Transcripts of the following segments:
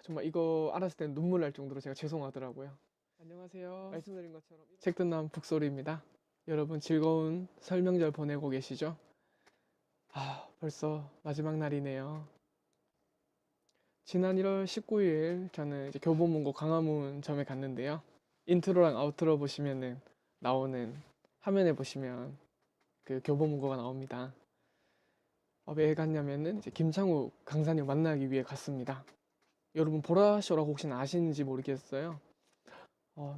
정말 이거 알았을 땐 눈물 날 정도로 제가 죄송하더라고요. 안녕하세요. 말씀드린 것처럼 책 듣는 북소리입니다. 여러분 즐거운 설명절 보내고 계시죠? 벌써 마지막 날이네요. 지난 1월 19일 저는 이제 교보문고 광화문점에 갔는데요. 인트로랑 아우트로 보시면은 나오는 화면에 보시면 그 교보문고가 나옵니다. 왜 갔냐면은 이제 김창욱 강사님 만나기 위해 갔습니다. 여러분 보라쇼라고 혹시나 아시는지 모르겠어요.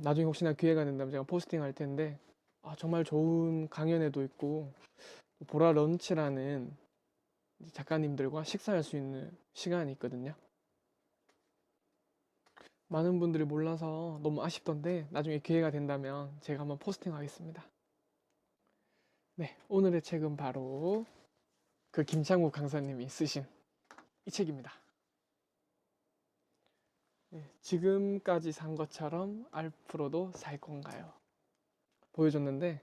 나중에 혹시나 기회가 된다면 제가 포스팅 할 텐데 정말 좋은 강연회도 있고 보라 런치라는 작가님들과 식사할 수 있는 시간이 있거든요. 많은 분들이 몰라서 너무 아쉽던데 나중에 기회가 된다면 제가 한번 포스팅 하겠습니다. 네, 오늘의 책은 바로 그 김창국 강사님이 쓰신 이 책입니다. 네, 지금까지 산 것처럼 앞으로도 살 건가요? 보여줬는데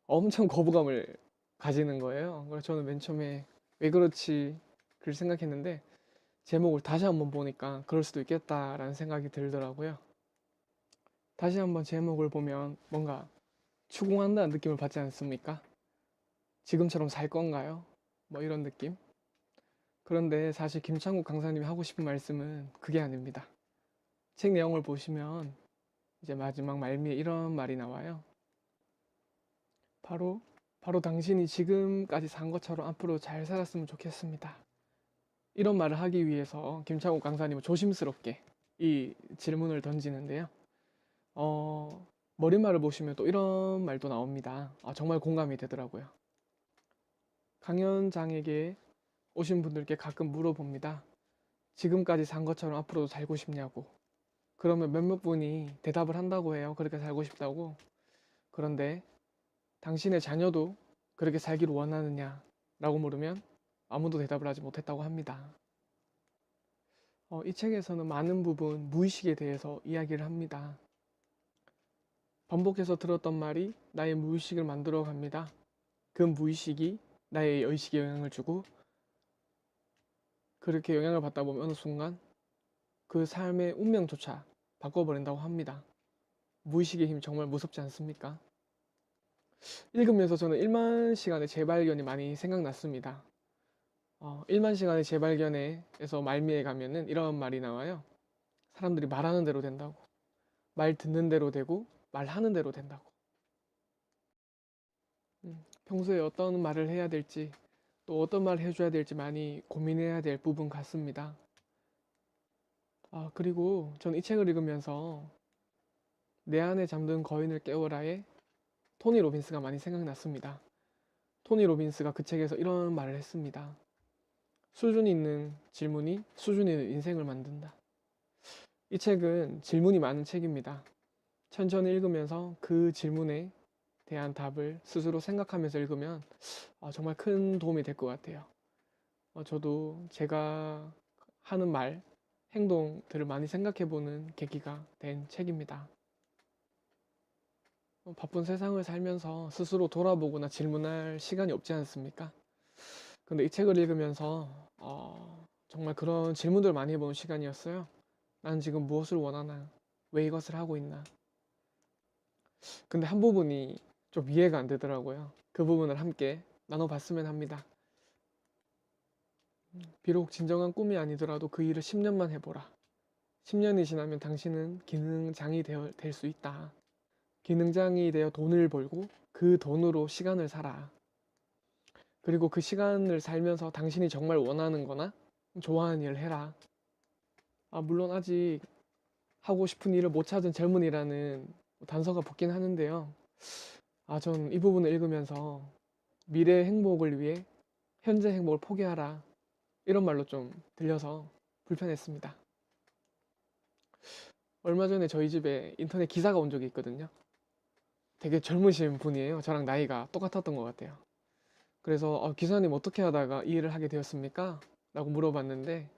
엄청 거부감을 가지는 거예요. 그래서 저는 맨 처음에 왜 그렇지 그걸 생각했는데 제목을 다시 한번 보니까 그럴 수도 있겠다라는 생각이 들더라고요. 다시 한번 제목을 보면 뭔가 추궁한다는 느낌을 받지 않습니까? 지금처럼 살 건가요? 뭐 이런 느낌? 그런데 사실 김창국 강사님이 하고 싶은 말씀은 그게 아닙니다. 책 내용을 보시면 이제 마지막 말미에 이런 말이 나와요. 바로 당신이 지금까지 산 것처럼 앞으로 잘 살았으면 좋겠습니다. 이런 말을 하기 위해서 김창욱 강사님은 조심스럽게 이 질문을 던지는데요. 머릿말을 보시면 또 이런 말도 나옵니다. 정말 공감이 되더라고요. 강연장에게 오신 분들께 가끔 물어봅니다. 지금까지 산 것처럼 앞으로도 살고 싶냐고. 그러면 몇몇 분이 대답을 한다고 해요. 그렇게 살고 싶다고. 그런데 당신의 자녀도 그렇게 살기를 원하느냐? 라고 물으면 아무도 대답을 하지 못했다고 합니다. 이 책에서는 많은 부분 무의식에 대해서 이야기를 합니다. 반복해서 들었던 말이 나의 무의식을 만들어 갑니다. 그 무의식이 나의 의식에 영향을 주고 그렇게 영향을 받다 보면 어느 순간 그 삶의 운명조차 바꿔버린다고 합니다. 무의식의 힘 정말 무섭지 않습니까? 읽으면서 저는 1만 시간의 재발견이 많이 생각났습니다. 1만 시간의 재발견에서 말미에 가면은 이런 말이 나와요. 사람들이 말하는 대로 된다고. 말 듣는 대로 되고 말하는 대로 된다고. 평소에 어떤 말을 해야 될지 또 어떤 말을 해줘야 될지 많이 고민해야 될 부분 같습니다. 그리고 저는 이 책을 읽으면서 내 안에 잠든 거인을 깨워라의 토니 로빈스가 많이 생각났습니다. 토니 로빈스가 그 책에서 이런 말을 했습니다. 수준이 있는 질문이 수준이 있는 인생을 만든다. 이 책은 질문이 많은 책입니다. 천천히 읽으면서 그 질문에 대한 답을 스스로 생각하면서 읽으면 정말 큰 도움이 될 것 같아요. 저도 제가 하는 말, 행동들을 많이 생각해보는 계기가 된 책입니다. 바쁜 세상을 살면서 스스로 돌아보거나 질문할 시간이 없지 않습니까? 근데 이 책을 읽으면서 정말 그런 질문들을 많이 해보는 시간이었어요. 난 지금 무엇을 원하나? 왜 이것을 하고 있나? 근데 한 부분이 좀 이해가 안 되더라고요. 그 부분을 함께 나눠봤으면 합니다. 비록 진정한 꿈이 아니더라도 그 일을 10년만 해보라. 10년이 지나면 당신은 기능장이 될 수 있다. 기능장이 되어 돈을 벌고 그 돈으로 시간을 살아. 그리고 그 시간을 살면서 당신이 정말 원하는 거나 좋아하는 일을 해라. 물론 아직 하고 싶은 일을 못 찾은 젊은이라는 단서가 붙긴 하는데요. 전 이 부분을 읽으면서 미래의 행복을 위해 현재 행복을 포기하라. 이런 말로 좀 들려서 불편했습니다. 얼마 전에 저희 집에 인터넷 기사가 온 적이 있거든요. 되게 젊으신 분이에요. 저랑 나이가 똑같았던 것 같아요. 그래서 기사님 어떻게 하다가 이 일을 하게 되었습니까? 라고 물어봤는데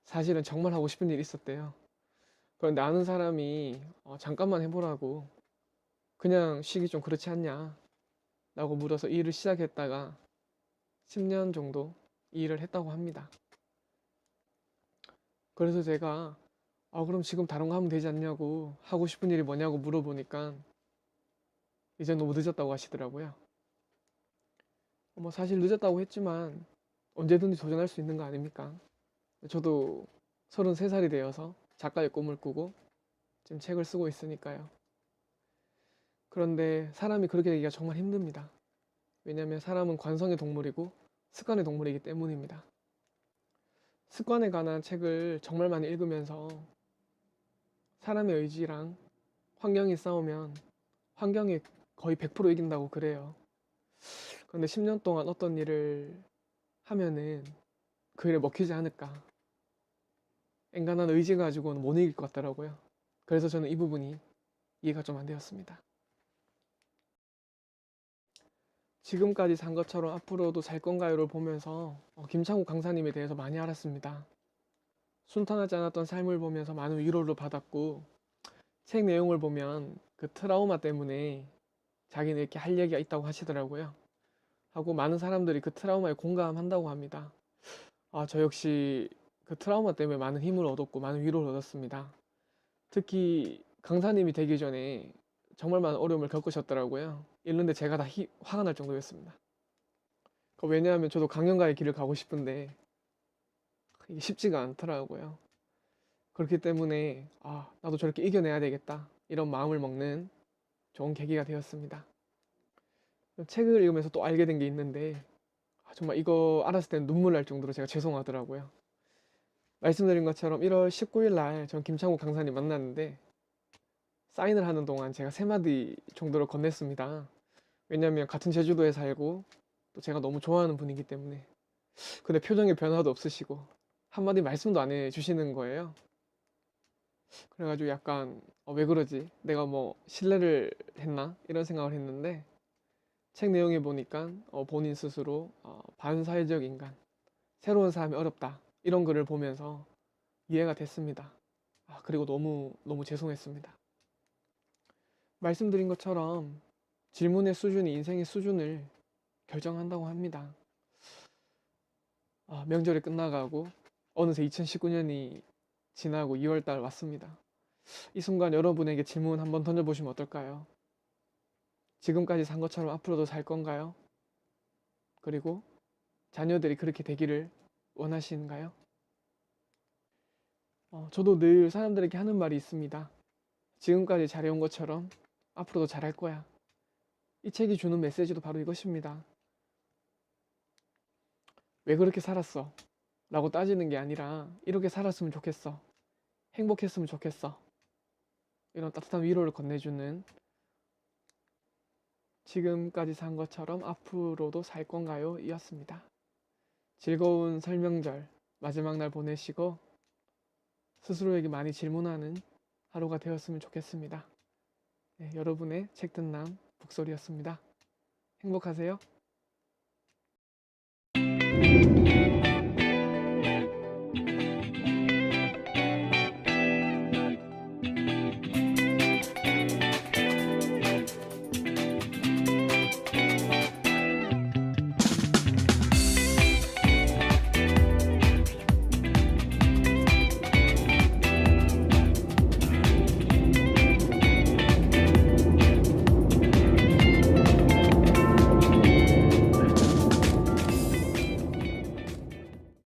사실은 정말 하고 싶은 일이 있었대요. 그런데 아는 사람이 잠깐만 해보라고 그냥 쉬기 좀 그렇지 않냐 라고 물어서 이 일을 시작했다가 10년 정도 이 일을 했다고 합니다. 그래서 제가 그럼 지금 다른 거 하면 되지 않냐고, 하고 싶은 일이 뭐냐고 물어보니까 이제 너무 늦었다고 하시더라고요. 뭐 사실 늦었다고 했지만 언제든지 도전할 수 있는 거 아닙니까? 저도 33살이 되어서 작가의 꿈을 꾸고 지금 책을 쓰고 있으니까요. 그런데 사람이 그렇게 되기가 정말 힘듭니다. 왜냐하면 사람은 관성의 동물이고 습관의 동물이기 때문입니다. 습관에 관한 책을 정말 많이 읽으면서 사람의 의지랑 환경이 싸우면 환경이 거의 100% 이긴다고 그래요. 그런데 10년 동안 어떤 일을 하면은 그 일에 먹히지 않을까. 엔간한 의지 가지고는 못 이길 것 같더라고요. 그래서 저는 이 부분이 이해가 좀 안 되었습니다. 지금까지 산 것처럼 앞으로도 살 건가요를 보면서 김창욱 강사님에 대해서 많이 알았습니다. 순탄하지 않았던 삶을 보면서 많은 위로를 받았고, 책 내용을 보면 그 트라우마 때문에 자기는 이렇게 할 얘기가 있다고 하시더라고요. 하고 많은 사람들이 그 트라우마에 공감한다고 합니다. 저 역시 그 트라우마 때문에 많은 힘을 얻었고 많은 위로를 얻었습니다. 특히 강사님이 되기 전에 정말 많은 어려움을 겪으셨더라고요. 읽는데 제가 다 화가 날 정도였습니다. 왜냐하면 저도 강연가의 길을 가고 싶은데 이게 쉽지가 않더라고요. 그렇기 때문에 나도 저렇게 이겨내야 되겠다, 이런 마음을 먹는 좋은 계기가 되었습니다. 책을 읽으면서 또 알게 된 게 있는데 정말 이거 알았을 때는 눈물 날 정도로 제가 죄송하더라고요. 말씀드린 것처럼 1월 19일 날 전 김창욱 강사님 만났는데 사인을 하는 동안 제가 3마디 정도로 건넸습니다. 왜냐면 같은 제주도에 살고 또 제가 너무 좋아하는 분이기 때문에. 근데 표정에 변화도 없으시고 한마디 말씀도 안 해주시는 거예요. 그래가지고 약간 왜 그러지? 내가 뭐 신뢰를 했나? 이런 생각을 했는데 책 내용에 보니까 본인 스스로 반사회적 인간, 새로운 사람이 어렵다, 이런 글을 보면서 이해가 됐습니다. 그리고 너무 너무 죄송했습니다. 말씀드린 것처럼 질문의 수준이 인생의 수준을 결정한다고 합니다. 명절이 끝나가고 어느새 2019년이 지나고 2월달 왔습니다. 이 순간 여러분에게 질문 한번 던져보시면 어떨까요? 지금까지 산 것처럼 앞으로도 살 건가요? 그리고 자녀들이 그렇게 되기를 원하시는가요? 저도 늘 사람들에게 하는 말이 있습니다. 지금까지 잘해온 것처럼 앞으로도 잘할 거야. 이 책이 주는 메시지도 바로 이것입니다. 왜 그렇게 살았어? 라고 따지는 게 아니라 이렇게 살았으면 좋겠어, 행복했으면 좋겠어, 이런 따뜻한 위로를 건네주는, 지금까지 산 것처럼 앞으로도 살 건가요? 이었습니다. 즐거운 설명절 마지막 날 보내시고 스스로에게 많이 질문하는 하루가 되었으면 좋겠습니다. 네, 여러분의 책듣남 북소리였습니다. 행복하세요.